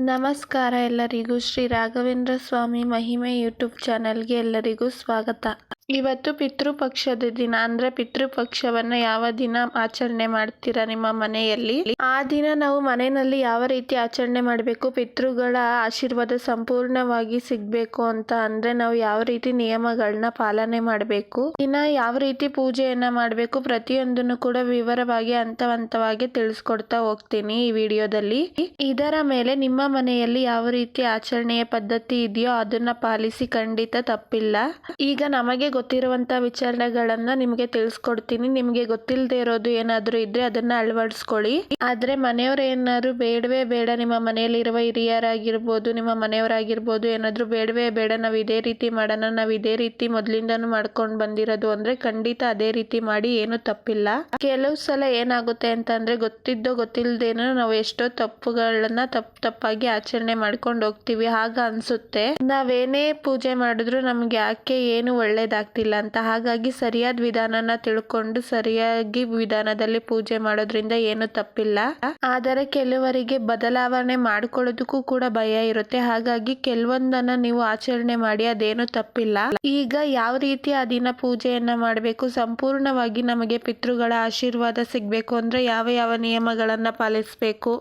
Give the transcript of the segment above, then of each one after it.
ನಮಸ್ಕಾರ ಎಲ್ಲರಿಗೂ. ಶ್ರೀ ರಾಘವೇಂದ್ರ ಸ್ವಾಮಿ ಮಹಿಮೆ ಯೂಟ್ಯೂಬ್ ಚಾನೆಲ್ಗೆ ಎಲ್ಲರಿಗೂ ಸ್ವಾಗತ. ಇವತ್ತು ಪಿತೃಪಕ್ಷದ ದಿನ. ಅಂದ್ರೆ ಪಿತೃಪಕ್ಷವನ್ನ ಯಾವ ದಿನ ಆಚರಣೆ ಮಾಡ್ತೀರಾ ನಿಮ್ಮ ಮನೆಯಲ್ಲಿ, ಆ ದಿನ ನಾವು ಮನೆಯಲ್ಲಿ ಯಾವ ರೀತಿ ಆಚರಣೆ ಮಾಡಬೇಕು, ಪಿತೃಗಳ ಆಶೀರ್ವಾದ ಸಂಪೂರ್ಣವಾಗಿ ಸಿಗ್ಬೇಕು ಅಂತ ಅಂದ್ರೆ ನಾವು ಯಾವ ರೀತಿ ನಿಯಮಗಳನ್ನ ಪಾಲನೆ ಮಾಡಬೇಕು, ದಿನ ಯಾವ ರೀತಿ ಪೂಜೆಯನ್ನ ಮಾಡಬೇಕು, ಪ್ರತಿಯೊಂದನ್ನು ಕೂಡ ವಿವರವಾಗಿ ಹಂತವಾಗಿ ತಿಳಿಸ್ಕೊಡ್ತಾ ಹೋಗ್ತೀನಿ ಈ ವಿಡಿಯೋದಲ್ಲಿ. ಇದರ ಮೇಲೆ ನಿಮ್ಮ ಮನೆಯಲ್ಲಿ ಯಾವ ರೀತಿ ಆಚರಣೆಯ ಪದ್ಧತಿ ಇದೆಯೋ ಅದನ್ನ ಪಾಲಿಸಿ, ಖಂಡಿತ ತಪ್ಪಿಲ್ಲ. ಈಗ ನಮಗೆ ಗೊತ್ತಿರುವಂತ ವಿಚಾರಗಳನ್ನ ನಿಮ್ಗೆ ತಿಳಿಸ್ಕೊಡ್ತೀನಿ. ನಿಮ್ಗೆ ಗೊತ್ತಿಲ್ಲದೆ ಇರೋದು ಏನಾದ್ರೂ ಇದ್ರೆ ಅದನ್ನ ಅಳವಡಿಸ್ಕೊಳ್ಳಿ. ಆದ್ರೆ ಮನೆಯವ್ರು ಏನಾದ್ರು ಬೇಡವೇ ಬೇಡ, ನಿಮ್ಮ ಮನೆಯಲ್ಲಿ ಇರುವ ಹಿರಿಯರಾಗಿರ್ಬೋದು, ನಿಮ್ಮ ಮನೆಯವರಾಗಿರ್ಬೋದು, ಏನಾದ್ರು ಬೇಡವೇ ಬೇಡ, ನಾವ್ ಇದೇ ರೀತಿ ಮಾಡೋಣ, ನಾವ್ ಇದೇ ರೀತಿ ಮೊದ್ಲಿಂದಾನು ಮಾಡ್ಕೊಂಡ್ ಬಂದಿರೋದು ಅಂದ್ರೆ ಖಂಡಿತ ಅದೇ ರೀತಿ ಮಾಡಿ, ಏನು ತಪ್ಪಿಲ್ಲ. ಕೆಲವು ಸಲ ಏನಾಗುತ್ತೆ ಅಂತ ಅಂದ್ರೆ ಗೊತ್ತಿದ್ದೋ ಗೊತ್ತಿಲ್ದೇನೋ ನಾವು ಎಷ್ಟೋ ತಪ್ಪುಗಳನ್ನ ತಪ್ಪಾಗಿ ಆಚರಣೆ ಮಾಡ್ಕೊಂಡು ಹೋಗ್ತೀವಿ. ಹಾಗ ಅನ್ಸುತ್ತೆ ನಾವೇನೇ ಪೂಜೆ ಮಾಡಿದ್ರು ನಮ್ಗೆ ಯಾಕೆ ಏನು ಒಳ್ಳೇದಾಗ್ತಿಲ್ಲ ಅಂತ. ಹಾಗಾಗಿ ಸರಿಯಾದ ವಿಧಾನನ ತಿಳ್ಕೊಂಡು ಸರಿಯಾಗಿ ವಿಧಾನದಲ್ಲಿ ಪೂಜೆ ಮಾಡೋದ್ರಿಂದ ಏನು ತಪ್ಪಿಲ್ಲ. ಆದರೆ ಕೆಲವರಿಗೆ ಬದಲಾವಣೆ ಮಾಡ್ಕೊಳ್ಳೋದಕ್ಕೂ ಕೂಡ ಭಯ ಇರುತ್ತೆ. ಹಾಗಾಗಿ ಕೆಲವೊಂದನ್ನ ನೀವು ಆಚರಣೆ ಮಾಡಿ, ಅದೇನು ತಪ್ಪಿಲ್ಲ. ಈಗ ಯಾವ ರೀತಿ ಆ ದಿನ ಪೂಜೆಯನ್ನ ಮಾಡಬೇಕು, ಸಂಪೂರ್ಣವಾಗಿ ನಮಗೆ ಪಿತೃಗಳ ಆಶೀರ್ವಾದ ಸಿಗ್ಬೇಕು ಅಂದ್ರೆ ಯಾವ ಯಾವ ನಿಯಮಗಳನ್ನ ಪಾಲಿಸ್ಬೇಕು,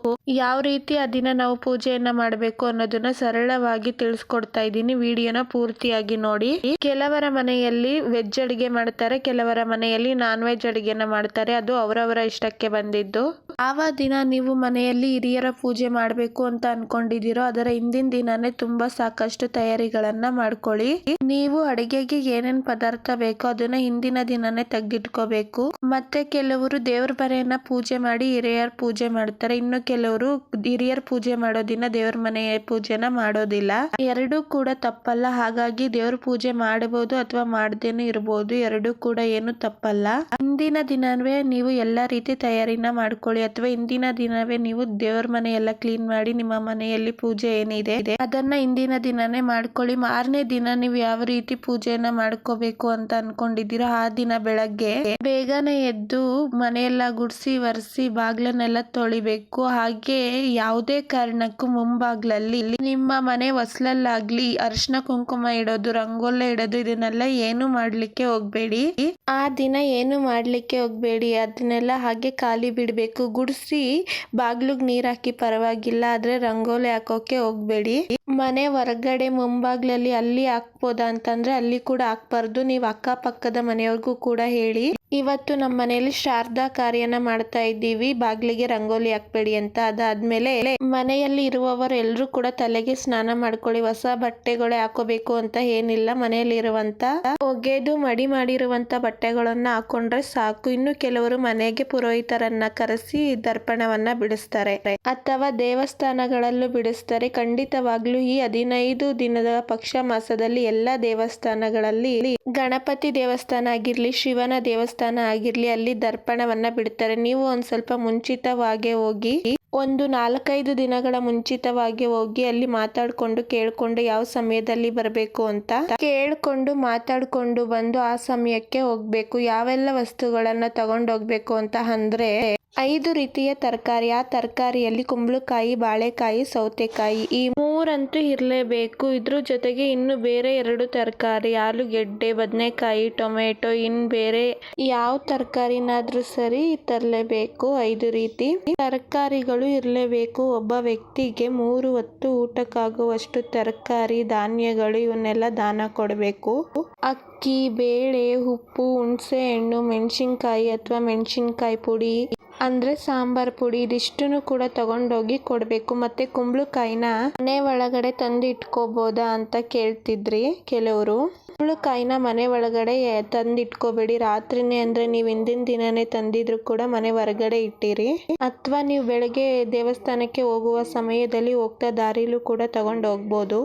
ಯಾವ ರೀತಿ ಆ ದಿನ ನಾವು ಪೂಜೆಯನ್ನ ಮಾಡಬೇಕು ಅನ್ನೋದನ್ನ ಸರಳವಾಗಿ ತಿಳಿಸ್ಕೊಡ್ತಾ ಇದ್ದೀನಿ. ವಿಡಿಯೋನ ಪೂರ್ತಿಯಾಗಿ ನೋಡಿ. ಕೆಲವರ ಮನೆಯಲ್ಲಿ ವೆಜ್ ಅಡಿಗೆ ಮಾಡ್ತಾರೆ, ಕೆಲವರ ಮನೆಯಲ್ಲಿ ನಾನ್ ವೆಜ್ ಅಡಿಗೆನ ಮಾಡ್ತಾರೆ. ಅದು ಅವರವರ ಇಷ್ಟಕ್ಕೆ ಬಂದಿದ್ದು. ಆವ ದಿನ ನೀವು ಮನೆಯಲ್ಲಿ ಹಿರಿಯರ ಪೂಜೆ ಮಾಡಬೇಕು ಅಂತ ಅನ್ಕೊಂಡಿದ್ದೀರೋ ಅದರ ಹಿಂದಿನ ದಿನಾನೇ ತುಂಬಾ ಸಾಕಷ್ಟು ತಯಾರಿಗಳನ್ನ ಮಾಡ್ಕೊಳ್ಳಿ. ನೀವು ಅಡಿಗೆಗೆ ಏನೇನ್ ಪದಾರ್ಥ ಬೇಕೋ ಅದನ್ನ ಹಿಂದಿನ ದಿನಾನೇ ತೆಗೆದಿಟ್ಕೋಬೇಕು. ಮತ್ತೆ ಕೆಲವರು ದೇವ್ರ ಮನೆಯನ್ನ ಪೂಜೆ ಮಾಡಿ ಹಿರಿಯರ ಪೂಜೆ ಮಾಡ್ತಾರೆ. ಇನ್ನು ಕೆಲವರು ಹಿರಿಯರ ಪೂಜೆ ಮಾಡೋ ದಿನ ದೇವ್ರ ಮನೆಯ ಪೂಜೆನ ಮಾಡೋದಿಲ್ಲ. ಎರಡೂ ಕೂಡ ತಪ್ಪಲ್ಲ. ಹಾಗಾಗಿ ದೇವ್ರ ಪೂಜೆ ಮಾಡಬಹುದು ಅಥವಾ ಮಾಡದೇನು ಇರಬಹುದು, ಎರಡೂ ಕೂಡ ಏನು ತಪ್ಪಲ್ಲ. ಹಿಂದಿನ ದಿನವೇ ನೀವು ಎಲ್ಲಾ ರೀತಿ ತಯಾರಿನ ಮಾಡ್ಕೊಳ್ಳಿ, ಅಥವಾ ಹಿಂದಿನ ದಿನವೇ ನೀವು ದೇವ್ರ ಮನೆ ಎಲ್ಲ ಕ್ಲೀನ್ ಮಾಡಿ ನಿಮ್ಮ ಮನೆಯಲ್ಲಿ ಪೂಜೆ ಏನಿದೆ ಅದನ್ನ ಹಿಂದಿನ ದಿನನೇ ಮಾಡ್ಕೊಳ್ಳಿ. ಮಾರನೇ ದಿನ ನೀವು ಯಾವ ರೀತಿ ಪೂಜೆಯನ್ನ ಮಾಡ್ಕೋಬೇಕು ಅಂತ ಅನ್ಕೊಂಡಿದ್ದೀರೋ ಆ ದಿನ ಬೆಳಗ್ಗೆ ಬೇಗನೆ ಎದ್ದು ಮನೆಯೆಲ್ಲ ಗುಡಿಸಿ ಒರೆಸಿ ಬಾಗ್ಲನ್ನೆಲ್ಲ ತೊಳಿಬೇಕು. ಹಾಗೆ ಯಾವುದೇ ಕಾರಣಕ್ಕೂ ಮುಂಬಾಗ್ಲಲ್ಲಿ ನಿಮ್ಮ ಮನೆ ಹೊಸ್ಲಲ್ಲಾಗ್ಲಿ ಅರಿಶಿನ ಕುಂಕುಮ ಇಡೋದು, ರಂಗೋಲೆ ಇಡೋದು ಇದನ್ನೆಲ್ಲ ಏನು ಮಾಡ್ಲಿಕ್ಕೆ ಹೋಗ್ಬೇಡಿ. ಆ ದಿನ ಏನು ಮಾಡ್ಲಿಕ್ಕೆ ಹೋಗ್ಬೇಡಿ, ಅದನ್ನೆಲ್ಲ ಹಾಗೆ ಖಾಲಿ ಬಿಡ್ಬೇಕು. ಗುಡಿಸಿ ಬಾಗ್ಲಿಗ್ ನೀರ್ ಹಾಕಿ ಪರವಾಗಿಲ್ಲ, ಆದ್ರೆ ರಂಗೋಲಿ ಹಾಕೋಕೆ ಹೋಗ್ಬೇಡಿ. ಮನೆ ಹೊರಗಡೆ ಮುಂಬಾಗ್ಲಲ್ಲಿ ಅಲ್ಲಿ ಹಾಕ್ಬೋದಾ ಅಂತಂದ್ರೆ ಅಲ್ಲಿ ಕೂಡ ಹಾಕ್ಬಾರ್ದು. ನೀವು ಅಕ್ಕಪಕ್ಕದ ಮನೆಯವ್ರಿಗೂ ಕೂಡ ಹೇಳಿ, ಇವತ್ತು ನಮ್ಮ ಮನೆಯಲ್ಲಿ ಶಾರದಾ ಕಾರ್ಯನ ಮಾಡ್ತಾ ಇದ್ದೀವಿ, ಬಾಗ್ಲಿಗೆ ರಂಗೋಲಿ ಹಾಕ್ಬೇಡಿ ಅಂತ. ಅದಾದ್ಮೇಲೆ ಮನೆಯಲ್ಲಿ ಇರುವವರು ಎಲ್ರು ಕೂಡ ತಲೆಗೆ ಸ್ನಾನ ಮಾಡ್ಕೊಳ್ಳಿ. ಹೊಸ ಬಟ್ಟೆಗಳೇ ಹಾಕೋಬೇಕು ಅಂತ ಏನಿಲ್ಲ, ಮನೆಯಲ್ಲಿ ಇರುವಂತ ಒಗೆದು ಮಡಿ ಮಾಡಿರುವಂತ ಬಟ್ಟೆಗಳನ್ನ ಹಾಕೊಂಡ್ರೆ ಸಾಕು. ಇನ್ನು ಕೆಲವರು ಮನೆಗೆ ಪುರೋಹಿತರನ್ನ ಕರೆಸಿ ದರ್ಪಣವನ್ನ ಬಿಡಿಸ್ತಾರೆ ಅಥವಾ ದೇವಸ್ಥಾನಗಳಲ್ಲೂ ಬಿಡಿಸ್ತಾರೆ. ಖಂಡಿತವಾಗ್ಲೂ ಈ 15 ದಿನದ ಪಕ್ಷ ಮಾಸದಲ್ಲಿ ಎಲ್ಲಾ ದೇವಸ್ಥಾನಗಳಲ್ಲಿ ಗಣಪತಿ ದೇವಸ್ಥಾನ ಆಗಿರ್ಲಿ, ಶಿವನ ದೇವಸ್ಥಾನ ಆಗಿರ್ಲಿ, ಅಲ್ಲಿ ದರ್ಪಣವನ್ನ ಬಿಡ್ತಾರೆ. ನೀವು ಒಂದ್ ಸ್ವಲ್ಪ ಮುಂಚಿತವಾಗಿ ಹೋಗಿ, ಒಂದು 4-5 ದಿನಗಳ ಮುಂಚಿತವಾಗಿ ಹೋಗಿ ಅಲ್ಲಿ ಮಾತಾಡ್ಕೊಂಡು ಕೇಳ್ಕೊಂಡು ಯಾವ ಸಮಯದಲ್ಲಿ ಬರಬೇಕು ಅಂತ ಕೇಳ್ಕೊಂಡು ಮಾತಾಡ್ಕೊಂಡು ಬಂದು ಆ ಸಮಯಕ್ಕೆ ಹೋಗ್ಬೇಕು. ಯಾವೆಲ್ಲ ವಸ್ತುಗಳನ್ನ ತಗೊಂಡೋಗ್ಬೇಕು ಅಂತ ಅಂದ್ರೆ 5 ರೀತಿಯ ತರಕಾರಿ. ಆ ತರಕಾರಿಯಲ್ಲಿ ಕುಂಬಳಕಾಯಿ, ಬಾಳೆಕಾಯಿ, ಸೌತೆಕಾಯಿ ಈ 3 ಅಂತೂ ಇರಲೇಬೇಕು. ಇದ್ರ ಜೊತೆಗೆ ಇನ್ನು ಬೇರೆ 2 ತರಕಾರಿ, ಆಲೂಗೆಡ್ಡೆ, ಬದನೆಕಾಯಿ, ಟೊಮೆಟೊ, ಇನ್ ಬೇರೆ ಯಾವ ತರಕಾರಿನಾದ್ರೂ ಸರಿ ತರಲೇಬೇಕು. 5 ರೀತಿ ತರಕಾರಿಗಳು ಇರಲೇಬೇಕು. ಒಬ್ಬ ವ್ಯಕ್ತಿಗೆ 3 ಹೊತ್ತು ಊಟಕ್ಕಾಗುವಷ್ಟು ತರಕಾರಿ, ಧಾನ್ಯಗಳು ಇವನ್ನೆಲ್ಲ ದಾನ ಕೊಡಬೇಕು. ಅಕ್ಕಿ, ಬೇಳೆ, ಉಪ್ಪು, ಹುಣಸೆ ಹಣ್ಣು, ಮೆಣಸಿನ್ಕಾಯಿ ಅಥವಾ ಮೆಣಸಿನ್ಕಾಯಿ ಪುಡಿ ಅಂದ್ರೆ ಸಾಂಬಾರ್ ಪುಡಿ, ಇದಿಷ್ಟನ್ನು ಕೂಡ ತಗೊಂಡೋಗಿ ಕೊಡ್ಬೇಕು. ಮತ್ತೆ ಕುಂಬಳಕಾಯಿನ ಮನೆ ಒಳಗಡೆ ತಂದು ಇಟ್ಕೋಬೋದಾ ಅಂತ ಕೇಳ್ತಿದ್ರಿ ಕೆಲವರು. ಕುಂಬಳಕಾಯಿನ ಮನೆ ಒಳಗಡೆ ತಂದಿಟ್ಕೋಬೇಡಿ. ರಾತ್ರಿನೇ ಅಂದ್ರೆ ನೀವು ಹಿಂದಿನ ದಿನನೇ ತಂದಿದ್ರು ಕೂಡ ಮನೆ ಹೊರಗಡೆ ಇಟ್ಟಿರಿ. ಅಥವಾ ನೀವು ಬೆಳಗ್ಗೆ ದೇವಸ್ಥಾನಕ್ಕೆ ಹೋಗುವ ಸಮಯದಲ್ಲಿ ಹೋಗ್ತಾ ದಾರಿಲೂ ಕೂಡ ತಗೊಂಡು ಹೋಗ್ಬೋದು.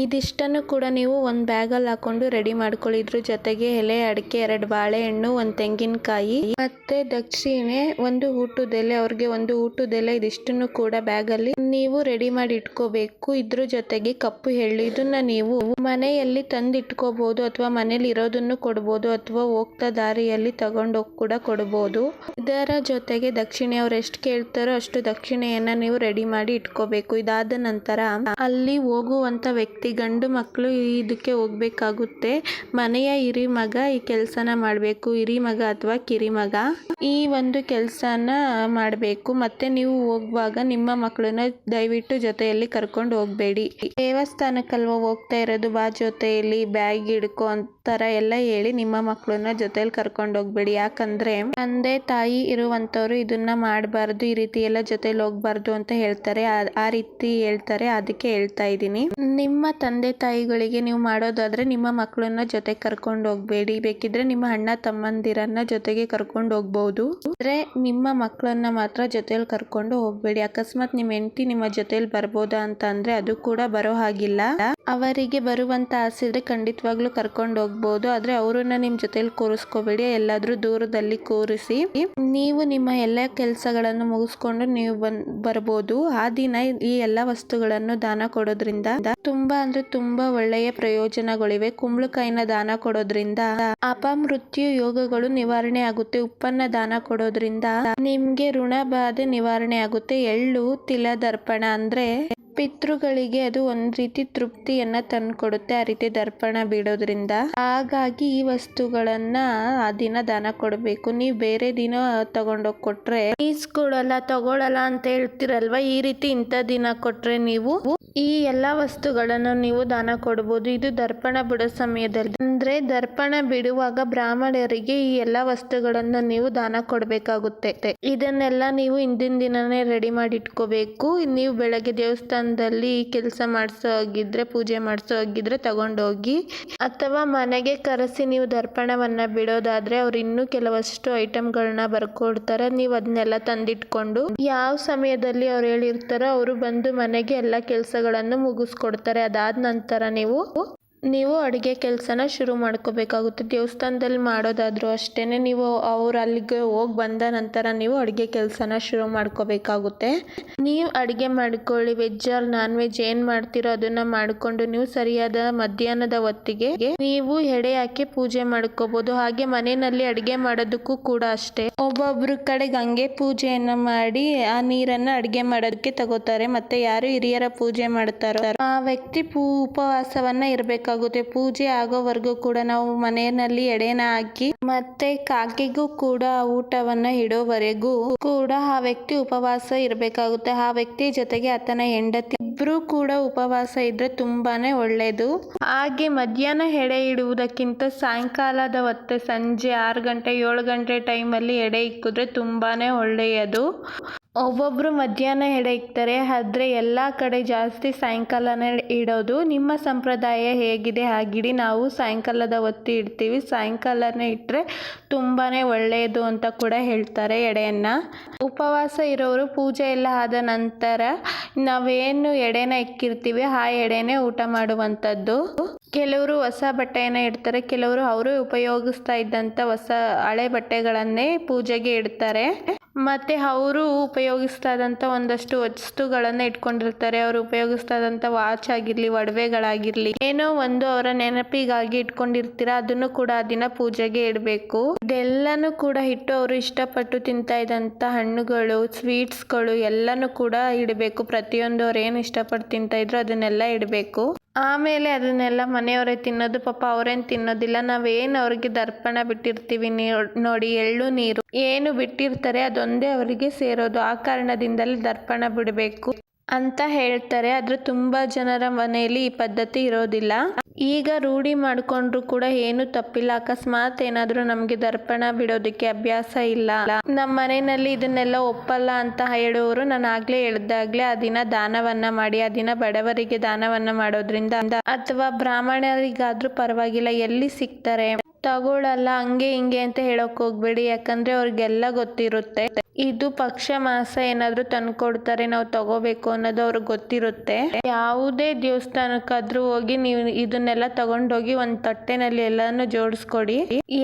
ಇದಿಷ್ಟನ್ನು ಕೂಡ ನೀವು ಒಂದು ಬ್ಯಾಗಲ್ಲಿ ಹಾಕೊಂಡು ರೆಡಿ ಮಾಡ್ಕೊಳ್ಳಿ. ಇದ್ರ ಜೊತೆಗೆ ಎಲೆ ಅಡಿಕೆ, 2 ಬಾಳೆಹಣ್ಣು, 1 ತೆಂಗಿನಕಾಯಿ ಮತ್ತೆ ದಕ್ಷಿಣೆ, 1 ಊಟದ ಎಲೆ, ಅವ್ರಿಗೆ 1 ಊಟದ ಎಲೆ, ಇದಿಷ್ಟನ್ನು ಕೂಡ ಬ್ಯಾಗಲ್ಲಿ ನೀವು ರೆಡಿ ಮಾಡಿ ಇಟ್ಕೋಬೇಕು. ಇದ್ರ ಜೊತೆಗೆ ಕಪ್ಪು ಎಳ್ಳು, ಇದನ್ನ ನೀವು ಮನೆಯಲ್ಲಿ ತಂದು ಇಟ್ಕೋಬಹುದು ಅಥವಾ ಮನೇಲಿ ಇರೋದನ್ನು ಕೊಡ್ಬೋದು ಅಥವಾ ಹೋಗ್ತಾ ದಾರಿಯಲ್ಲಿ ತಗೊಂಡೋಗಿ ಕೂಡ ಕೊಡ್ಬೋದು. ಇದರ ಜೊತೆಗೆ ದಕ್ಷಿಣೆ ಅವ್ರು ಎಷ್ಟು ಕೇಳ್ತಾರೋ ಅಷ್ಟು ದಕ್ಷಿಣೆಯನ್ನ ನೀವು ರೆಡಿ ಮಾಡಿ ಇಟ್ಕೋಬೇಕು. ಇದಾದ ನಂತರ ಅಲ್ಲಿ ಹೋಗುವಂತ ವ್ಯಕ್ತಿ ಗಂಡು ಮಕ್ಕಳು ಇದಕ್ಕೆ ಹೋಗ್ಬೇಕಾಗುತ್ತೆ. ಮನೆಯ ಹಿರಿ ಮಗ ಈ ಕೆಲ್ಸನ ಮಾಡಬೇಕು. ಹಿರಿ ಮಗ ಅಥವಾ ಕಿರಿ ಮಗ ಈ ಒಂದು ಕೆಲ್ಸನ ಮಾಡಬೇಕು. ಮತ್ತೆ ನೀವು ಹೋಗುವಾಗ ನಿಮ್ಮ ಮಕ್ಕಳನ್ನ ದಯವಿಟ್ಟು ಜೊತೆಯಲ್ಲಿ ಕರ್ಕೊಂಡು ಹೋಗ್ಬೇಡಿ. ದೇವಸ್ಥಾನಕ್ಕಲ್ವ ಹೋಗ್ತಾ ಇರೋದು, ಬಾ ಜೊತೆಯಲ್ಲಿ ಬ್ಯಾಗ್ ಹಿಡ್ಕೊ ಅಂತರ ಎಲ್ಲ ಹೇಳಿ ನಿಮ್ಮ ಮಕ್ಕಳನ್ನ ಜೊತೆಯಲ್ಲಿ ಕರ್ಕೊಂಡು ಹೋಗ್ಬೇಡಿ. ಯಾಕಂದ್ರೆ ತಂದೆ ತಾಯಿ ಇರುವಂತವ್ರು ಇದನ್ನ ಮಾಡಬಾರ್ದು, ಈ ರೀತಿ ಎಲ್ಲ ಜೊತೆಲಿ ಹೋಗ್ಬಾರ್ದು ಅಂತ ಹೇಳ್ತಾರೆ. ಆ ರೀತಿ ಹೇಳ್ತಾರೆ, ಅದಕ್ಕೆ ಹೇಳ್ತಾ ಇದ್ದೀನಿ. ನಿಮ್ಮ ತಂದೆ ತಾಯಿಗಳಿಗೆ ನೀವು ಮಾಡೋದಾದ್ರೆ ನಿಮ್ಮ ಮಕ್ಕಳನ್ನ ಜೊತೆ ಕರ್ಕೊಂಡು ಹೋಗ್ಬೇಡಿ. ಬೇಕಿದ್ರೆ ನಿಮ್ಮ ಅಣ್ಣ ತಮ್ಮಂದಿರನ್ನ ಜೊತೆಗೆ ಕರ್ಕೊಂಡು ಹೋಗ್ಬಹುದು. ಆದ್ರೆ ನಿಮ್ಮ ಮಕ್ಕಳನ್ನ ಮಾತ್ರ ಜೊತೆಲಿ ಕರ್ಕೊಂಡು ಹೋಗ್ಬೇಡಿ. ಅಕಸ್ಮಾತ್ ನಿಮ್ಮ ಹೆಂಡತಿ ನಿಮ್ಮ ಜೊತೆಲಿ ಬರ್ಬೋದಾ ಅಂತ ಅಂದ್ರೆ ಅದು ಕೂಡ ಬರೋ ಹಾಗಿಲ್ಲ. ಅವರಿಗೆ ಬರುವಂತ ಆಸೆ ಇದ್ರೆ ಖಂಡಿತವಾಗ್ಲೂ ಕರ್ಕೊಂಡು ಹೋಗ್ಬೋದು. ಆದ್ರೆ ಅವರನ್ನ ನಿಮ್ ಜೊತೆಲಿ ಕೂರಿಸ್ಕೋಬೇಡಿ, ಎಲ್ಲಾದ್ರೂ ದೂರದಲ್ಲಿ ಕೂರಿಸಿ ನೀವು ನಿಮ್ಮ ಎಲ್ಲ ಕೆಲಸಗಳನ್ನು ಮುಗಿಸ್ಕೊಂಡು ನೀವು ಬರ್ಬೋದು. ಆ ದಿನ ಈ ಎಲ್ಲ ವಸ್ತುಗಳನ್ನು ದಾನ ಕೊಡೋದ್ರಿಂದ ತುಂಬಾ ಅಂದ್ರೆ ತುಂಬಾ ಒಳ್ಳೆಯ ಪ್ರಯೋಜನಗಳಿವೆ. ಕುಂಬಳಕಾಯಿನ ದಾನ ಕೊಡೋದ್ರಿಂದ ಅಪಮೃತ್ಯು ಯೋಗಗಳು ನಿವಾರಣೆ ಆಗುತ್ತೆ. ಉಪ್ಪನ್ನ ದಾನ ಕೊಡೋದ್ರಿಂದ ನಿಮ್ಗೆ ಋಣ ಬಾಧೆ ನಿವಾರಣೆ ಆಗುತ್ತೆ. ಎಳ್ಳು ತಿಲದರ್ಪಣ ಅಂದ್ರೆ ಪಿತೃಗಳಿಗೆ ಅದು ಒಂದ್ ರೀತಿ ತೃಪ್ತಿಯನ್ನ ತಂದ್ಕೊಡುತ್ತೆ. ಆ ರೀತಿ ದರ್ಪಣ ಬಿಡೋದ್ರಿಂದ ಹಾಗಾಗಿ ಈ ವಸ್ತುಗಳನ್ನ ಆ ದಿನ ದಾನ ಕೊಡಬೇಕು. ನೀವು ಬೇರೆ ದಿನ ತಗೊಂಡೋಗಿ ಕೊಟ್ರೆ ಈಸ್ಕೊಡಲ್ಲ ತಗೊಳಲ್ಲ ಅಂತ ಹೇಳ್ತಿರಲ್ವಾ, ಈ ರೀತಿ ಇಂಥ ದಿನ ಕೊಟ್ರೆ ನೀವು ಈ ಎಲ್ಲಾ ವಸ್ತುಗಳನ್ನು ನೀವು ದಾನ ಕೊಡಬಹುದು. ಇದು ದರ್ಪಣ ಬಿಡೋ ಸಮಯದಲ್ಲಿ ಅಂದ್ರೆ ದರ್ಪಣ ಬಿಡುವಾಗ ಬ್ರಾಹ್ಮಣರಿಗೆ ಈ ಎಲ್ಲಾ ವಸ್ತುಗಳನ್ನು ನೀವು ದಾನ ಕೊಡಬೇಕಾಗುತ್ತೆ. ಇದನ್ನೆಲ್ಲ ನೀವು ಹಿಂದಿನ ದಿನನೇ ರೆಡಿ ಮಾಡಿ ಇಟ್ಕೋಬೇಕು. ನೀವು ಬೆಳಗ್ಗೆ ದೇವಸ್ಥಾನದಲ್ಲಿ ಈ ಕೆಲಸ ಮಾಡಿಸೋ ಹೋಗಿದ್ರೆ, ಪೂಜೆ ಮಾಡಿಸೋ ಹೋಗಿದ್ರೆ ತಗೊಂಡೋಗಿ, ಅಥವಾ ಮನೆಗೆ ಕರೆಸಿ ನೀವು ದರ್ಪಣವನ್ನ ಬಿಡೋದಾದ್ರೆ ಅವ್ರು ಇನ್ನೂ ಕೆಲವಷ್ಟು ಐಟಮ್ಗಳನ್ನ ಬರ್ಕೊಡ್ತಾರೆ. ನೀವು ಅದನ್ನೆಲ್ಲ ತಂದಿಟ್ಕೊಂಡು ಯಾವ ಸಮಯದಲ್ಲಿ ಅವ್ರು ಹೇಳಿರ್ತಾರೋ ಅವರು ಬಂದು ಮನೆಗೆ ಎಲ್ಲ ಕೆಲಸಗಳನ್ನು ಮುಗಿಸ್ಕೊಡ್ತಾರೆ. ಅದಾದ ನಂತರ ನೀವು ಅಡುಗೆ ಕೆಲಸನ ಶುರು ಮಾಡ್ಕೋಬೇಕಾಗುತ್ತೆ. ದೇವಸ್ಥಾನದಲ್ಲಿ ಮಾಡೋದಾದ್ರೂ ಅಷ್ಟೇನೆ, ನೀವು ಅವ್ರು ಅಲ್ಲಿಗೆ ಹೋಗಿ ಬಂದ ನಂತರ ನೀವು ಅಡುಗೆ ಕೆಲಸನ ಶುರು ಮಾಡ್ಕೋಬೇಕಾಗುತ್ತೆ. ನೀವು ಅಡುಗೆ ಮಾಡ್ಕೊಳ್ಳಿ, ವೆಜ್ ಆರ್ ನಾನ್ ವೆಜ್ ಏನು ಮಾಡ್ತೀರೋ ಅದನ್ನ ಮಾಡಿಕೊಂಡು ನೀವು ಸರಿಯಾದ ಮಧ್ಯಾಹ್ನದ ಹೊತ್ತಿಗೆ ನೀವು ಎಡೆ ಹಾಕಿ ಪೂಜೆ ಮಾಡ್ಕೋಬಹುದು. ಹಾಗೆ ಮನೆಯಲ್ಲಿ ಅಡುಗೆ ಮಾಡೋದಕ್ಕೂ ಕೂಡ ಅಷ್ಟೇ, ಒಬ್ಬೊಬ್ರು ಕಡೆ ಗಂಗೆ ಪೂಜೆಯನ್ನ ಮಾಡಿ ಆ ನೀರನ್ನ ಅಡುಗೆ ಮಾಡೋದಕ್ಕೆ ತಗೋತಾರೆ. ಮತ್ತೆ ಯಾರು ಹಿರಿಯರ ಪೂಜೆ ಮಾಡ್ತಾರೋ ಆ ವ್ಯಕ್ತಿ ಉಪವಾಸವನ್ನ ಇರಬೇಕಾಗುತ್ತೆ. ಪೂಜೆ ಆಗೋವರೆಗೂ ಕೂಡ ನಾವು ಮನೆಯಲ್ಲಿ ಎಡೆನ ಹಾಕಿ ಮತ್ತೆ ಕಾಗೆಗೂ ಕೂಡ ಊಟವನ್ನ ಇಡೋವರೆಗೂ ಕೂಡ ಆ ವ್ಯಕ್ತಿ ಉಪವಾಸ ಇರಬೇಕಾಗುತ್ತೆ. ಆ ವ್ಯಕ್ತಿ ಜೊತೆಗೆ ಆತನ ಹೆಂಡತಿ ಇಬ್ರು ಕೂಡ ಉಪವಾಸ ಇದ್ರೆ ತುಂಬಾನೇ ಒಳ್ಳೇದು. ಹಾಗೆ ಮಧ್ಯಾಹ್ನ ಎಡೆ ಇಡುವುದಕ್ಕಿಂತ ಸಾಯಂಕಾಲದ ಹೊತ್ತೆ ಸಂಜೆ 6 ಗಂಟೆ 7 ಗಂಟೆ ಟೈಮಲ್ಲಿ ಎಡೆ ಇಕ್ಕಿದ್ರೆ ತುಂಬಾನೇ ಒಳ್ಳೆಯದು. ಒಬ್ಬೊಬ್ರು ಮಧ್ಯಾಹ್ನ ಎಡೆ ಇಕ್ತಾರೆ, ಆದ್ರೆ ಎಲ್ಲಾ ಕಡೆ ಜಾಸ್ತಿ ಸಾಯಂಕಾಲನೇ ಇಡೋದು. ನಿಮ್ಮ ಸಂಪ್ರದಾಯ ಹೇಗಿದೆ ಹಾಗಿಡಿ. ನಾವು ಸಾಯಂಕಾಲದ ಹೊತ್ತು ಇಡ್ತೀವಿ. ಸಾಯಂಕಾಲನೇ ಇಟ್ಟರೆ ತುಂಬಾನೇ ಒಳ್ಳೆಯದು ಅಂತ ಕೂಡ ಹೇಳ್ತಾರೆ ಎಡೆಯನ್ನ. ಉಪವಾಸ ಇರೋರು ಪೂಜೆ ಎಲ್ಲ ಆದ ನಂತರ ನಾವೇನು ಎಡೆನ ಇಕ್ಕಿರ್ತೀವಿ ಆ ಎಡೆನೇ ಊಟ ಮಾಡುವಂಥದ್ದು. ಕೆಲವರು ಹೊಸ ಬಟ್ಟೆಯನ್ನ ಇಡ್ತಾರೆ, ಕೆಲವರು ಅವರು ಉಪಯೋಗಿಸ್ತಾ ಇದ್ದಂಥ ಹೊಸ ಹಳೆ ಬಟ್ಟೆಗಳನ್ನೇ ಪೂಜೆಗೆ ಇಡ್ತಾರೆ. ಮತ್ತೆ ಅವರು ಉಪಯೋಗಿಸ್ತಾ ಇದ್ದಂಥ ಒಂದಷ್ಟು ವಸ್ತುಗಳನ್ನ ಇಟ್ಕೊಂಡಿರ್ತಾರೆ. ಅವರು ಉಪಯೋಗಿಸ್ತಾ ಇದ್ದಂಥ ವಾಚ್ ಆಗಿರ್ಲಿ, ಒಡವೆಗಳಾಗಿರ್ಲಿ, ಏನೋ ಒಂದು ಅವರ ನೆನಪಿಗಾಗಿ ಇಟ್ಕೊಂಡಿರ್ತೀರ, ಅದನ್ನು ಕೂಡ ಆ ದಿನ ಪೂಜೆಗೆ ಇಡಬೇಕು. ಇದೆಲ್ಲನೂ ಕೂಡ ಇಟ್ಟು ಅವರು ಇಷ್ಟಪಟ್ಟು ತಿಂತಾ ಇದ್ದಂಥ ಹಣ್ಣುಗಳು, ಸ್ವೀಟ್ಸ್ಗಳು ಎಲ್ಲನೂ ಕೂಡ ಇಡಬೇಕು. ಪ್ರತಿಯೊಂದು ಅವ್ರು ಏನು ಇಷ್ಟಪಟ್ಟು ತಿಂತಾ ಇದ್ರು ಅದನ್ನೆಲ್ಲ ಇಡಬೇಕು. ಆಮೇಲೆ ಅದನ್ನೆಲ್ಲ ಮನೆಯವರೇ ತಿನ್ನೋದು. ಪಾಪ ಅವ್ರೇನು ತಿನ್ನೋದಿಲ್ಲ. ನಾವೇನು ಅವ್ರಿಗೆ ದರ್ಪಣ ಬಿಟ್ಟಿರ್ತೀವಿ ನೋಡಿ, ಎಳ್ಳು ನೀರು ಏನು ಬಿಟ್ಟಿರ್ತಾರೆ ಅದೊಂದೇ ಅವರಿಗೆ ಸೇರೋದು. ಆ ಕಾರಣದಿಂದಲೇ ದರ್ಪಣ ಬಿಡಬೇಕು ಅಂತ ಹೇಳ್ತಾರೆ. ಆದ್ರೆ ತುಂಬಾ ಜನರ ಮನೆಯಲ್ಲಿ ಈ ಪದ್ಧತಿ ಇರೋದಿಲ್ಲ. ಈಗ ರೂಢಿ ಮಾಡ್ಕೊಂಡ್ರು ಕೂಡ ಏನು ತಪ್ಪಿಲ್ಲ. ಅಕಸ್ಮಾತ್ ಏನಾದ್ರೂ ನಮ್ಗೆ ದರ್ಪಣ ಬಿಡೋದಕ್ಕೆ ಅಭ್ಯಾಸ ಇಲ್ಲ, ನಮ್ಮ ಮನೆಯಲ್ಲಿ ಇದನ್ನೆಲ್ಲ ಒಪ್ಪಲ್ಲ ಅಂತ ಹೇಳೋರು, ನಾನು ಆಗ್ಲೇ ಹೇಳ್ದಾಗ್ಲೇ ಆ ದಿನ ದಾನವನ್ನ ಮಾಡಿ, ಆ ದಿನ ಬಡವರಿಗೆ ದಾನವನ್ನ ಮಾಡೋದ್ರಿಂದ ಅಥವಾ ಬ್ರಾಹ್ಮಣರಿಗಾದ್ರೂ ಪರವಾಗಿಲ್ಲ, ಎಲ್ಲಿ ಸಿಗ್ತಾರೆ ತಗೊಳಲ್ಲ ಹಂಗೆ ಹಿಂಗೆ ಅಂತ ಹೇಳಕ್ ಹೋಗ್ಬೇಡಿ. ಯಾಕಂದ್ರೆ ಅವ್ರಿಗೆಲ್ಲ ಗೊತ್ತಿರುತ್ತೆ ಇದು ಪಕ್ಷ ಮಾಸ ಏನಾದರೂ ತಂದ್ಕೊಡ್ತಾರೆ, ನಾವು ತಗೋಬೇಕು ಅನ್ನೋದು ಅವ್ರಿಗೆ ಗೊತ್ತಿರುತ್ತೆ. ಯಾವುದೇ ದೇವಸ್ಥಾನಕ್ಕಾದ್ರೂ ಹೋಗಿ ನೀವು ಇದನ್ನೆಲ್ಲ ತಗೊಂಡೋಗಿ ಒಂದು ತಟ್ಟೆನಲ್ಲಿ ಎಲ್ಲಾನು ಜೋಡಿಸ್ಕೊಡಿ.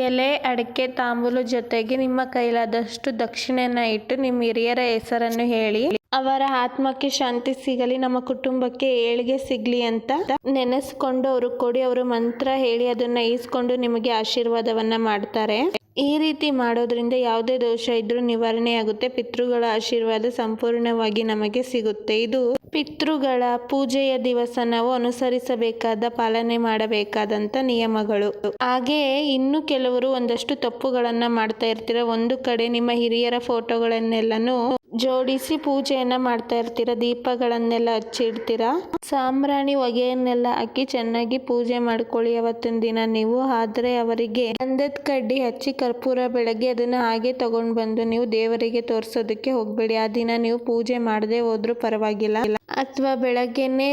ಎಲೆ, ಅಡಿಕೆ, ತಾಂಬೂಲ ಜೊತೆಗೆ ನಿಮ್ಮ ಕೈಲಾದಷ್ಟು ದಕ್ಷಿಣೆಯನ್ನ ಇಟ್ಟು ನಿಮ್ಮ ಹಿರಿಯರ ಹೆಸರನ್ನು ಹೇಳಿ ಅವರ ಆತ್ಮಕ್ಕೆ ಶಾಂತಿ ಸಿಗಲಿ, ನಮ್ಮ ಕುಟುಂಬಕ್ಕೆ ಏಳಿಗೆ ಸಿಗ್ಲಿ ಅಂತ ನೆನೆಸ್ಕೊಂಡು ಅವರು ಕೊಡಿ. ಅವರು ಮಂತ್ರ ಹೇಳಿ ಅದನ್ನ ಈಸ್ಕೊಂಡು ನಿಮಗೆ ಆಶೀರ್ವಾದವನ್ನ ಮಾಡ್ತಾರೆ. ಈ ರೀತಿ ಮಾಡೋದ್ರಿಂದ ಯಾವುದೇ ದೋಷ ಇದ್ರೂ ನಿವಾರಣೆ ಆಗುತ್ತೆ. ಪಿತೃಗಳ ಆಶೀರ್ವಾದ ಸಂಪೂರ್ಣವಾಗಿ ನಮಗೆ ಸಿಗುತ್ತೆ. ಇದು ಪಿತೃಗಳ ಪೂಜೆಯ ದಿವಸ ನಾವು ಅನುಸರಿಸಬೇಕಾದ, ಪಾಲನೆ ಮಾಡಬೇಕಾದಂತ ನಿಯಮಗಳು. ಹಾಗೆಯೇ ಇನ್ನು ಕೆಲವರು ಒಂದಷ್ಟು ತಪ್ಪುಗಳನ್ನ ಮಾಡ್ತಾ ಇರ್ತೀರ. ಒಂದು ಕಡೆ ನಿಮ್ಮ ಹಿರಿಯರ ಫೋಟೋಗಳನ್ನೆಲ್ಲನೂ ಜೋಡಿಸಿ ಪೂಜೆಯನ್ನ ಮಾಡ್ತಾ ಇರ್ತೀರ, ದೀಪಗಳನ್ನೆಲ್ಲ ಹಚ್ಚಿಡ್ತೀರ, ಸಾಂಬ್ರಾಣಿ ಹೊಗೆಯನ್ನೆಲ್ಲ ಹಾಕಿ ಚೆನ್ನಾಗಿ ಪೂಜೆ ಮಾಡ್ಕೊಳ್ಳಿ ಅವತ್ತಿನ ದಿನ ನೀವು. ಆದ್ರೆ ಅವರಿಗೆ ಗಂಧದ ಕಡ್ಡಿ ಹಚ್ಚಿ ಕರ್ಪೂರ ಬೆಳಗ್ಗೆ ಅದನ್ನ ಹಾಗೆ ತಗೊಂಡ್ ಬಂದು ನೀವು ದೇವರಿಗೆ ತೋರ್ಸೋದಕ್ಕೆ ಹೋಗ್ಬೇಡಿ. ಆ ದಿನ ನೀವು ಪೂಜೆ ಮಾಡದೆ ಹೋದ್ರೂ ಪರವಾಗಿಲ್ಲ. ಅಥವಾ ಬೆಳಗ್ಗೆನೆ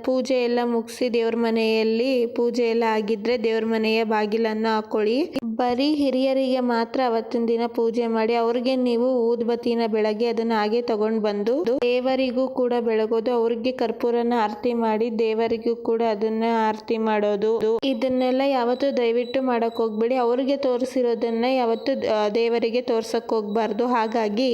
ಪೂಜೆ ಎಲ್ಲ ಮುಗಿಸಿ ದೇವ್ರ ಮನೆಯಲ್ಲಿ ಪೂಜೆ ಎಲ್ಲ ಆಗಿದ್ರೆ ದೇವ್ರ ಮನೆಯ ಬಾಗಿಲನ್ನ ಹಾಕೊಳ್ಳಿ. ಬರೀ ಹಿರಿಯರಿಗೆ ಮಾತ್ರ ಅವತ್ತಿನ ದಿನ ಪೂಜೆ ಮಾಡಿ. ಅವ್ರಿಗೆ ನೀವು ಊದ್ಬತ್ತಿನ ಬೆಳಗ್ಗೆ ಅದನ್ನ ಹಾಗೆ ತಗೊಂಡ್ ಬಂದು ದೇವರಿಗೂ ಕೂಡ ಬೆಳಗೋದು, ಅವ್ರಿಗೆ ಕರ್ಪೂರನ ಆರತಿ ಮಾಡಿ ದೇವರಿಗೂ ಕೂಡ ಅದನ್ನ ಆರತಿ ಮಾಡೋದು. ಇದನ್ನೆಲ್ಲ ಯಾವತ್ತೂ ದಯವಿಟ್ಟು ಮಾಡಕ್ ಹೋಗ್ಬೇಡಿ. ಅವ್ರಿಗೆ ತೋರಿಸಿರೋದನ್ನ ಯಾವತ್ತು ದೇವರಿಗೆ ತೋರ್ಸಕ್ ಹೋಗ್ಬಾರ್ದು. ಹಾಗಾಗಿ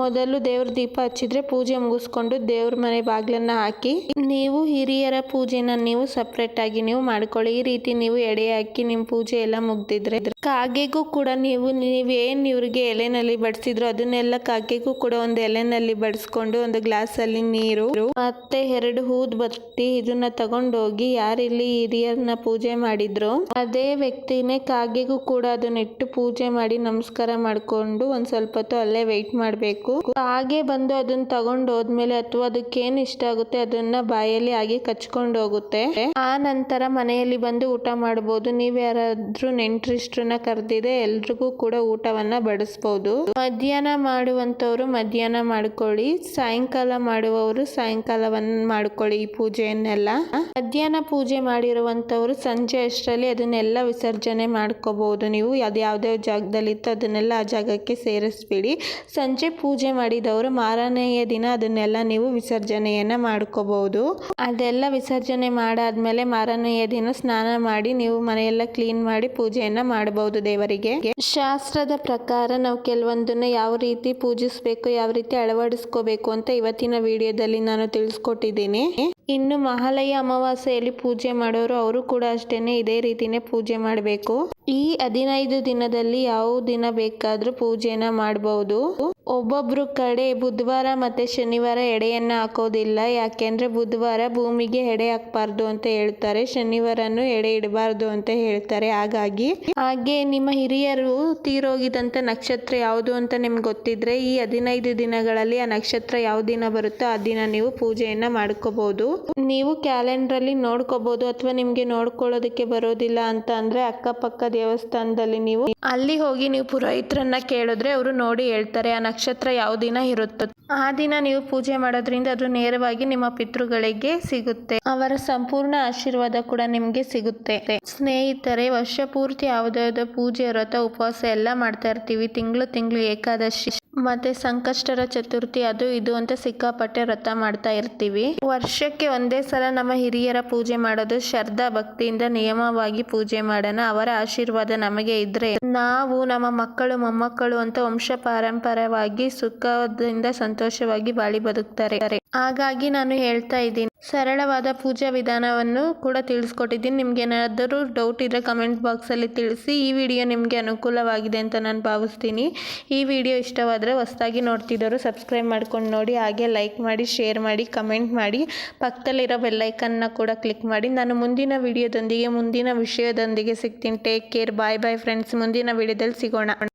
ಮೊದಲು ದೇವ್ರ ದೀಪ ಹಚ್ಚಿದ್ರೆ ಪೂಜೆ ಮುಗಿಸ್ಕೊಂಡು ದೇವ್ರ ಮನೆ ಬಾಗ್ಲನ್ನ ಹಾಕಿ ನೀವು ಹಿರಿಯರ ಪೂಜೆನ ನೀವು ಸಪ್ರೇಟ್ ಆಗಿ ನೀವು ಮಾಡ್ಕೊಳ್ಳಿ. ಈ ರೀತಿ ನೀವು ಎಡೆ ಹಾಕಿ ನಿಮ್ ಪೂಜೆ ಎಲ್ಲ ಮುಗ್ದಿದ್ರೆ ಕಾಗೆಗೂ ಕೂಡ ನೀವೇನ್ ಇವ್ರಿಗೆ ಎಲೆನಲ್ಲಿ ಬಡಿಸಿದ್ರು ಅದನ್ನೆಲ್ಲ ಕಾಗೆಗೂ ಕೂಡ ಒಂದು ಎಲೆನಲ್ಲಿ ಬಡಿಸ್ಕೊಂಡು ಒಂದು ಗ್ಲಾಸ್ ಅಲ್ಲಿ ನೀರು ಮತ್ತೆ 2 ಊದ್ಬತ್ತಿ ಇದನ್ನ ತಗೊಂಡೋಗಿ ಯಾರಿಲ್ಲಿ ಹಿರಿಯರನ್ನ ಪೂಜೆ ಮಾಡಿದ್ರು ಅದೇ ವ್ಯಕ್ತಿನೇ ಕಾಗೆಗೂ ಕೂಡ ಅದನ್ನ ಇಟ್ಟು ಪೂಜೆ ಮಾಡಿ ನಮಸ್ಕಾರ ಮಾಡ್ಕೊಂಡು ಒಂದ್ ಸ್ವಲ್ಪ ಹೊತ್ತು ಅಲ್ಲೇ ವೆಯ್ಟ್ ಮಾಡ್ಬೇಕು. ಕಾಗೆ ಬಂದು ಅದನ್ನ ತಗೊಂಡು ಹೋದ್ಮೇಲೆ ಅಥವಾ ಅದಕ್ಕೇನ್ ಇಷ್ಟ ಆಗುತ್ತೆ ಅದನ್ನ ಬಾಯಲ್ಲಿ ಹಾಗೆ ಕಚ್ಕೊಂಡು ಹೋಗುತ್ತೆ. ಆ ನಂತರ ಮನೆಯಲ್ಲಿ ಬಂದು ಊಟ ಮಾಡಬಹುದು. ನೀವ್ ಯಾರಾದ್ರೂ ನೆಂಟ್ರಿಷ್ಟ್ರನ್ನ ಕರೆದಿದೆ ಎಲ್ರಿಗೂ ಕೂಡ ಊಟವನ್ನ ಬಡಿಸ್ಬೋದು. ಮಧ್ಯಾಹ್ನ ಮಾಡುವಂತವ್ರು ಮಧ್ಯಾಹ್ನ ಮಾಡ್ಕೊಳ್ಳಿ, ಸಾಯಂಕಾಲ ಮಾಡುವವರು ಸಾಯಂಕಾಲವನ್ನ ಮಾಡ್ಕೊಳ್ಳಿ. ಈ ಪೂಜೆಯನ್ನೆಲ್ಲ ಮಧ್ಯಾಹ್ನ ಪೂಜೆ ಮಾಡಿರುವಂತವ್ರು ಸಂಜೆ ಅಷ್ಟರಲ್ಲಿ ಅದನ್ನೆಲ್ಲ ವಿಸರ್ಜನೆ ಮಾಡ್ಕೋಬಹುದು. ನೀವು ಯಾವ್ದೇ ಜಾಗದಲ್ಲಿ ಇತ್ತು ಅದನ್ನೆಲ್ಲ ಆ ಜಾಗಕ್ಕೆ ಸೇರಿಸ್ಬಿಡಿ. ಸಂಜೆ ಪೂಜೆ ಮಾಡಿದವರು ಮಾರನೆಯ ದಿನ ಅದನ್ನೆಲ್ಲ ನೀವು ವಿಸರ್ಜನೆಯನ್ನ ಮಾಡ್ಕೋಬಹುದು. ಅದೆಲ್ಲ ವಿಸರ್ಜನೆ ಮಾಡಾದ್ಮೇಲೆ ಮಾರನೆಯ ದಿನ ಸ್ನಾನ ಮಾಡಿ ನೀವು ಮನೆಯೆಲ್ಲ ಕ್ಲೀನ್ ಮಾಡಿ ಪೂಜೆಯನ್ನ ಮಾಡಬಹುದು ದೇವರಿಗೆ. ಶಾಸ್ತ್ರದ ಪ್ರಕಾರ ನಾವು ಕೆಲವೊಂದನ್ನ ಯಾವ ರೀತಿ ಪೂಜಿಸ್ಬೇಕು, ಯಾವ ರೀತಿ ಅಳವಡಿಸ್ಕೋಬೇಕು ಅಂತ ಇವತ್ತಿನ ವಿಡಿಯೋದಲ್ಲಿ ನಾನು ತಿಳಿಸ್ಕೊಟ್ಟಿದ್ದೀನಿ. ಇನ್ನು ಮಹಾಲಯ ಅಮಾವಾಸ್ಯೆಯಲ್ಲಿ ಪೂಜೆ ಮಾಡೋರು ಅವರು ಕೂಡ ಅಷ್ಟೇನೆ ಇದೇ ರೀತಿನೇ ಪೂಜೆ ಮಾಡಬೇಕು. ಈ 15 ದಿನದಲ್ಲಿ ಯಾವ ದಿನ ಬೇಕಾದ್ರೂ ಪೂಜೆನ ಮಾಡಬಹುದು. ಒಬ್ಬೊಬ್ರು ಕಡೆ ಬುಧವಾರ ಮತ್ತೆ ಶನಿವಾರ ಎಡೆಯನ್ನ ಹಾಕೋದಿಲ್ಲ. ಯಾಕೆಂದ್ರೆ ಬುಧವಾರ ಭೂಮಿಗೆ ಎಡೆ ಹಾಕ್ಬಾರ್ದು ಅಂತ ಹೇಳ್ತಾರೆ, ಶನಿವಾರನು ಎಡೆ ಇಡಬಾರ್ದು ಅಂತ ಹೇಳ್ತಾರೆ. ಹಾಗೆ ನಿಮ್ಮ ಹಿರಿಯರು ತೀರೋಗಿದಂತ ನಕ್ಷತ್ರ ಯಾವುದು ಅಂತ ನಿಮ್ಗೆ ಗೊತ್ತಿದ್ರೆ ಈ 15 ದಿನಗಳಲ್ಲಿ ಆ ನಕ್ಷತ್ರ ಯಾವ ದಿನ ಬರುತ್ತೋ ಆ ದಿನ ನೀವು ಪೂಜೆಯನ್ನ ಮಾಡ್ಕೋಬಹುದು. ನೀವು ಕ್ಯಾಲೆಂಡರ್ ಅಲ್ಲಿ ನೋಡ್ಕೋಬಹುದು. ಅಥವಾ ನಿಮ್ಗೆ ನೋಡ್ಕೊಳ್ಳೋದಕ್ಕೆ ಬರೋದಿಲ್ಲ ಅಂತ ಅಂದ್ರೆ ಅಕ್ಕಪಕ್ಕ ದೇವಸ್ಥಾನದಲ್ಲಿ ನೀವು ಅಲ್ಲಿ ಹೋಗಿ ನೀವು ಪುರೋಹಿತರನ್ನ ಕೇಳಿದ್ರೆ ಅವರು ನೋಡಿ ಹೇಳ್ತಾರೆ ಆ ನಕ್ಷತ್ರ ಯಾವ ದಿನ ಇರುತ್ತೋ ಆ ದಿನ ನೀವು ಪೂಜೆ ಮಾಡೋದ್ರಿಂದ ಅದು ನೇರವಾಗಿ ನಿಮ್ಮ ಪಿತೃಗಳಿಗೆ ಸಿಗುತ್ತೆ. ಅವರ ಸಂಪೂರ್ಣ ಆಶೀರ್ವಾದ ಕೂಡ ನಿಮ್ಗೆ ಸಿಗುತ್ತೆ. ಸ್ನೇಹಿತರೆ, ವರ್ಷ ಪೂರ್ತಿ ಯಾವುದಾದ್ರು ಪೂಜೆ, ವ್ರತ, ಉಪವಾಸ ಎಲ್ಲ ಮಾಡ್ತಾ ಇರ್ತೀವಿ. ತಿಂಗಳು ಏಕಾದಶಿ ಮತ್ತೆ ಸಂಕಷ್ಟರ ಚತುರ್ಥಿ ಅದು ಇದು ಅಂತ ಸಿಕ್ಕಾಪಟ್ಟೆ ವ್ರತ ಮಾಡ್ತಾ ಇರ್ತೀವಿ. ವರ್ಷಕ್ಕೆ ಒಂದೇ ಸಲ ನಮ್ಮ ಹಿರಿಯರ ಪೂಜೆ ಮಾಡೋದು ಶ್ರದ್ಧಾ ಭಕ್ತಿಯಿಂದ ನಿಯಮವಾಗಿ ಪೂಜೆ ಮಾಡೋಣ. ಅವರ ಆಶೀರ್ವಾದ ನಮಗೆ ಇದ್ರೆ ನಾವು ನಮ್ಮ ಮಕ್ಕಳು ಮೊಮ್ಮಕ್ಕಳು ಅಂತ ವಂಶ ಪಾರಂಪರವಾಗಿ ಸುಖದಿಂದ ಸಂತೋಷವಾಗಿ ಬಾಳಿ ಬದುಕ್ತಾರೆ. ಹಾಗಾಗಿ ನಾನು ಹೇಳ್ತಾ ಇದ್ದೀನಿ, ಸರಳವಾದ ಪೂಜಾ ವಿಧಾನವನ್ನು ಕೂಡ ತಿಳಿಸ್ಕೊಟ್ಟಿದ್ದೀನಿ. ನಿಮ್ಗೆ ಏನಾದರೂ ಡೌಟ್ ಇದ್ರೆ ಕಮೆಂಟ್ ಬಾಕ್ಸ್ ಅಲ್ಲಿ ತಿಳಿಸಿ. ಈ ವಿಡಿಯೋ ನಿಮ್ಗೆ ಅನುಕೂಲವಾಗಿದೆ ಅಂತ ನಾನು ಭಾವಿಸ್ತೀನಿ. ಈ ವಿಡಿಯೋ ಇಷ್ಟವಾದರೆ ಹೊಸದಾಗಿ ನೋಡ್ತಿದ್ದವರು ಸಬ್ಸ್ಕ್ರೈಬ್ ಮಾಡ್ಕೊಂಡು ನೋಡಿ. ಹಾಗೆ ಲೈಕ್ ಮಾಡಿ, ಶೇರ್ ಮಾಡಿ, ಕಮೆಂಟ್ ಮಾಡಿ, ಪಕ್ಕದಲ್ಲಿರೋ ಬೆಲ್ಲೈಕನ್ನ ಕೂಡ ಕ್ಲಿಕ್ ಮಾಡಿ. ನಾನು ಮುಂದಿನ ವಿಡಿಯೋದೊಂದಿಗೆ ಮುಂದಿನ ವಿಷಯದೊಂದಿಗೆ ಸಿಗ್ತೀನಿ. ಟೇಕ್ ಕೇರ್, ಬಾಯ್ ಬಾಯ್ ಫ್ರೆಂಡ್ಸ್. ಮುಂದಿನ ವಿಡಿಯೋದಲ್ಲಿ ಸಿಗೋಣ.